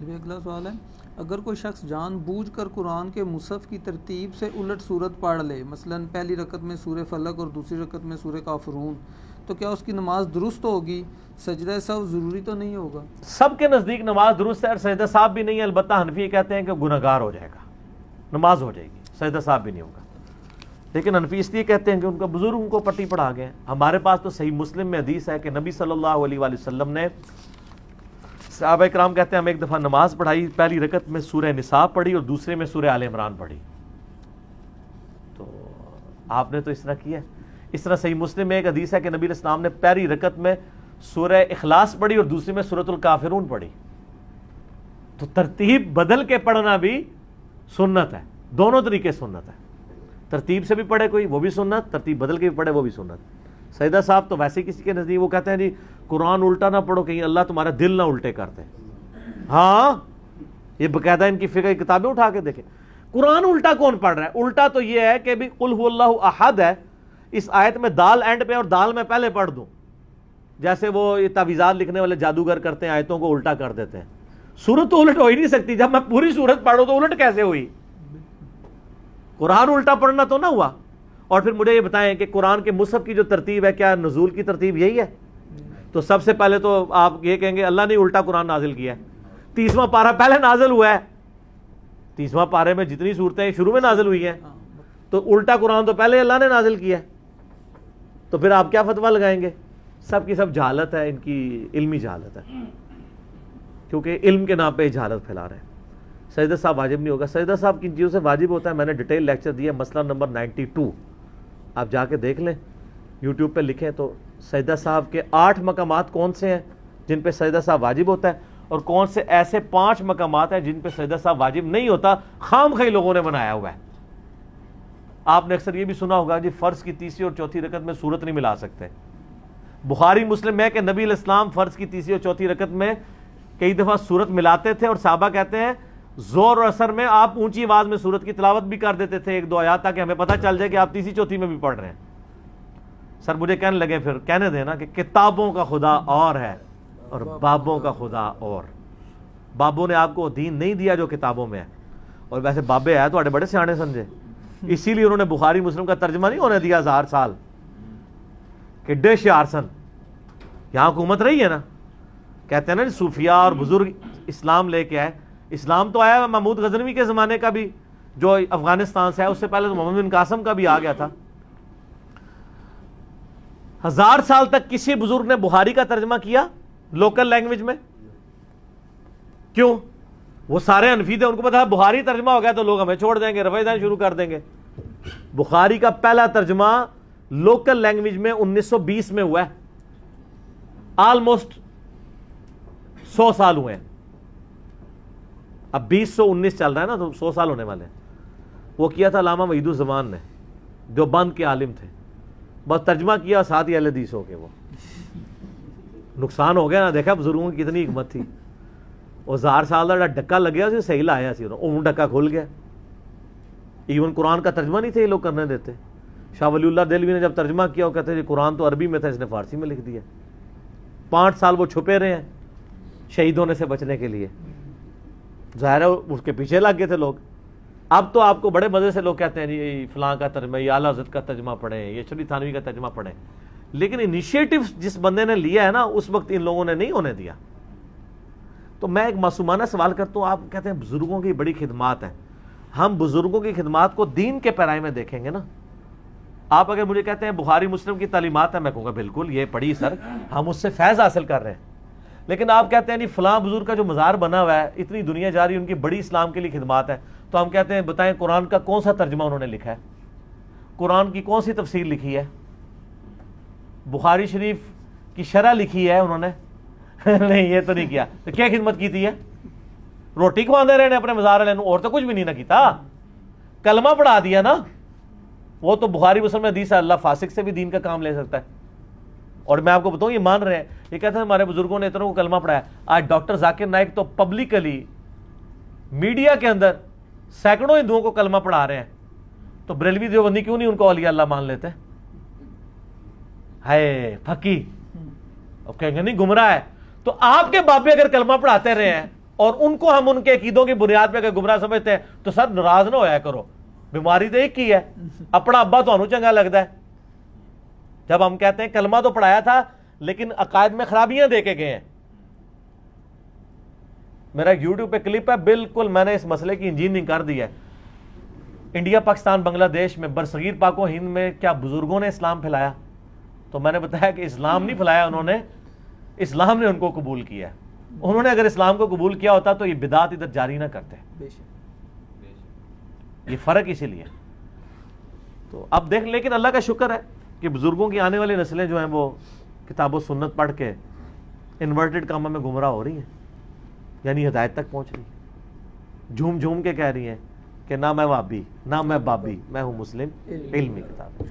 اگلا سوال ہے، اگر کوئی شخص جان بوجھ کر قرآن کے مصحف کی ترتیب سے الٹ صورت پڑھ لے، مثلا پہلی رکعت میں سورہ فلق اور دوسری رکعت میں سورہ کافرون، تو کیا اس کی نماز درست ہوگی؟ سجدہ سہو ضروری تو نہیں ہوگا؟ سب کے نزدیک نماز درست ہے اور سجدہ صاحب بھی نہیں ہے، البتہ حنفی کہتے ہیں کہ گنہگار ہو جائے گا، نماز ہو جائے گی، سجدہ صاحب بھی نہیں ہوگا۔ لیکن حنفی اس لیے کہتے ہیں کہ ان کا بزرگ ان کو پٹی پڑھا گئے۔ ہمارے پاس تو صحیح مسلم میں حدیث ہے کہ نبی صلی اللہ علیہ وآلہ وسلم نے، صحابہ کرام کہتے ہیں ہم ایک دفعہ نماز پڑھائی، پہلی رکعت میں سورہ نساء پڑھی اور دوسرے میں سورہ آل عمران پڑھی۔ تو آپ نے تو اس طرح کیا ہے۔ اس طرح صحیح مسلم میں ایک حدیث ہے کہ نبی علیہ السلام نے پہلی رکعت میں سورہ اخلاص پڑھی اور دوسری میں سورۃ الکافرون پڑھی۔ تو ترتیب بدل کے پڑھنا بھی سنت ہے، دونوں طریقے سنت ہے، ترتیب سے بھی پڑھے کوئی وہ بھی سنت، ترتیب بدل کے بھی پڑھے وہ بھی سنت۔ سجدہ صاحب تو ویسے کسی کے نزدیک وہ کہتے ہیں جی قرآن الٹا نہ پڑھو کہیں اللہ تمہارا دل نہ الٹے کرتے۔ ہاں یہ باقاعدہ ان کی فقہ کی کتابیں اٹھا کے دیکھیں، قرآن الٹا کون پڑھ رہا ہے؟ الٹا تو یہ ہے کہ بھی قل هو اللہ احد ہے، اس آیت میں دال اینڈ پہ اور دال میں پہلے پڑھ دوں، جیسے وہ یہ تعویذات لکھنے والے جادوگر کرتے ہیں، آیتوں کو الٹا کر دیتے ہیں۔ سورت تو الٹ ہو ہی نہیں سکتی، جب میں پوری سورت پڑھوں تو الٹ کیسے ہوئی؟ قرآن الٹا پڑھنا تو نہ ہوا۔ اور پھر مجھے یہ بتائیں کہ قرآن کے مصحف کی جو ترتیب ہے، کیا نزول کی ترتیب یہی ہے؟ تو سب سے پہلے تو آپ یہ کہیں گے اللہ نے الٹا قرآن نازل کیا ہے، 30واں پارہ پہلے نازل ہوا ہے، 30واں پارے میں جتنی صورتیں شروع میں نازل ہوئی ہیں، تو الٹا قرآن تو پہلے اللہ نے نازل کیا ہے، تو پھر آپ کیا فتویٰ لگائیں گے؟ سب کی سب جہالت ہے، ان کی علمی جہالت ہے، کیونکہ علم کے نام پہ جہالت پھیلا رہے ہیں۔ سجدہ صاحب واجب نہیں ہوگا۔ سجدہ صاحب کن چیزوں سے واجب ہوتا ہے میں نے ڈیٹیل لیکچر دیا، مسئلہ نمبر 92، آپ جا کے دیکھ لیں، یوٹیوب پہ لکھیں تو سجدہ صاحب کے 8 مقامات کون سے ہیں جن پہ سجدہ صاحب واجب ہوتا ہے، اور کون سے ایسے 5 مقامات ہیں جن پہ سجدہ صاحب واجب نہیں ہوتا، خام خواہ لوگوں نے بنایا ہوا ہے۔ آپ نے اکثر یہ بھی سنا ہوگا جی فرض کی تیسری اور چوتھی رکعت میں سورت نہیں ملا سکتے۔ بخاری مسلم میں کہ نبی علیہ السلام فرض کی تیسری اور چوتھی رکعت میں کئی دفعہ سورت ملاتے تھے، اور صحابہ کہتے ہیں زور اور اثر میں آپ اونچی آواز میں سورت کی تلاوت بھی کر دیتے تھے، 1-2 آیات، تاکہ ہمیں پتہ چل جائے کہ آپ تیسری چوتھی میں بھی پڑھ رہے ہیں۔ سر مجھے کہنے لگے، پھر کہنے دینا کہ کتابوں کا خدا اور ہے اور بابوں کا خدا اور۔ بابوں نے آپ کو دین نہیں دیا جو کتابوں میں ہے، اور ویسے بابے ہے تو بڑے سیانے سمجھے، اسی لیے انہوں نے بخاری مسلم کا ترجمہ نہیں ہونے دیا 1000 سال، کہ ڈش آرسن یہاں حکومت رہی ہے نا، کہتے ہیں نا صوفیاء اور بزرگ اسلام لے کے آئے۔ اسلام تو آیا محمود غزنوی کے زمانے کا بھی جو افغانستان سے ہے، اس سے پہلے تو محمد بن قاسم کا بھی آ گیا تھا۔ 1000 سال تک کسی بزرگ نے بخاری کا ترجمہ کیا لوکل لینگویج میں؟ کیوں؟ وہ سارے حنفی تھے، ان کو پتا بخاری ترجمہ ہو گیا تو لوگ ہمیں چھوڑ دیں گے، رفع دین شروع کر دیں گے۔ بخاری کا پہلا ترجمہ لوکل لینگویج میں 1920 میں ہوا ہے، آلموسٹ 100 سال ہوئے ہیں، اب 2019 چل رہا ہے نا تو 100 سال ہونے والے ہیں۔ وہ کیا تھا علامہ وحید الزمان نے، جو بند کے عالم تھے، بس ترجمہ کیا ساتھ ہی اہل حدیث ہو کے، وہ نقصان ہو گیا نا، دیکھا بزرگوں کی کتنی حکمت تھی۔ وہ 1000 سال کا ڈکا لگیا اسے صحیح لایا سی، وہ ڈکا کھل گیا۔ ایون قرآن کا ترجمہ نہیں تھے یہ لوگ کرنے دیتے۔ شاہ ولی اللہ دہلوی نے جب ترجمہ کیا وہ کہتے ہیں قرآن تو عربی میں تھا، اس نے فارسی میں لکھ دیا۔ 5 سال وہ چھپے رہے ہیں شہید ہونے سے بچنے کے لیے، ظاہر ہے اس کے پیچھے لگ گئے تھے لوگ۔ اب تو آپ کو بڑے مزے سے لوگ کہتے ہیں جی فلاں کا ترجمہ، یہ اعلیٰ حضرت کا ترجمہ پڑھیں، یہ شریف تھانوی کا ترجمہ پڑھیں، لیکن انیشیٹو جس بندے نے لیا ہے نا اس وقت ان لوگوں نے نہیں ہونے دیا۔ تو میں ایک معصومانہ سوال کرتا ہوں، آپ کہتے ہیں بزرگوں کی بڑی خدمات ہیں، ہم بزرگوں کی خدمات کو دین کے پیرائی میں دیکھیں گے نا۔ آپ اگر مجھے کہتے ہیں بخاری مسلم کی تعلیمات ہیں، میں کہوں گا بالکل یہ پڑھی سر، ہم اس سے فیض حاصل کر رہے ہیں۔ لیکن آپ کہتے ہیں نہیں فلاں بزرگ کا جو مزار بنا ہوا ہے، اتنی دنیا جا رہی ہے، ان کی بڑی اسلام کے لیے خدمات ہے، تو ہم کہتے ہیں بتائیں قرآن کا کون سا ترجمہ انہوں نے لکھا ہے، قرآن کی کون سی تفسیر لکھی ہے، بخاری شریف کی شرح لکھی ہے انہوں نے؟ نہیں یہ تو نہیں کیا، تو کیا خدمت کی تھی ہے؟ روٹی کھواندے رہے نے اپنے مزار والے، اور تو کچھ بھی نہیں نہ کیتا، کلمہ پڑھا دیا نا۔ وہ تو بخاری مسلم میں حدیث ہے اللہ فاسق سے بھی دین کا کام لے سکتا ہے، اور میں آپ کو بتاؤں یہ مان رہے ہیں، یہ کہتے ہیں ہمارے بزرگوں نے اتنوں کو کلمہ پڑھایا۔ آج ڈاکٹر ذاکر نائک تو پبلکلی میڈیا کے اندر سینکڑوں ہندوؤں کو کلمہ پڑھا رہے ہیں، تو بریلوی دیوبندی کیوں نہیں ان کو اولیاء اللہ مان لیتے؟ ہے پھکی، اب کہیں گے نہیں گمراہ ہے۔ تو آپ کے باپے اگر کلمہ پڑھاتے رہے ہیں اور ان کو ہم ان کے عقیدوں کی بنیاد پہ گمراہ سمجھتے ہیں تو سر ناراض نہ ہویا کرو, بیماری تو ایک ہی ہے, اپنا ابا تو چنگا لگتا ہے. جب ہم کہتے ہیں کلمہ تو پڑھایا تھا لیکن عقائد میں خرابیاں دے کے گئے ہیں. میرا یوٹیوب پہ کلپ ہے, بالکل میں نے اس مسئلے کی انجینئرنگ کر دی ہے. انڈیا, پاکستان, بنگلہ دیش میں, برصغیر پاک و ہند میں کیا بزرگوں نے اسلام پھیلایا؟ تو میں نے بتایا کہ اسلام نہیں پھیلایا انہوں نے, اسلام نے ان کو قبول کیا. انہوں نے اگر اسلام کو قبول کیا ہوتا تو یہ بدعت ادھر جاری نہ کرتے. یہ فرق اسی لیے. تو اب دیکھ, لیکن اللہ کا شکر ہے کہ بزرگوں کی آنے والی نسلیں جو ہیں وہ کتاب و سنت پڑھ کے انورٹڈ کاموں میں گمراہ ہو رہی ہیں, یعنی ہدایت تک پہنچ رہی ہیں. جھوم جھوم کے کہہ رہی ہیں کہ نہ میں وابی نہ میں بابی, میں ہوں مسلم, علمی کتاب.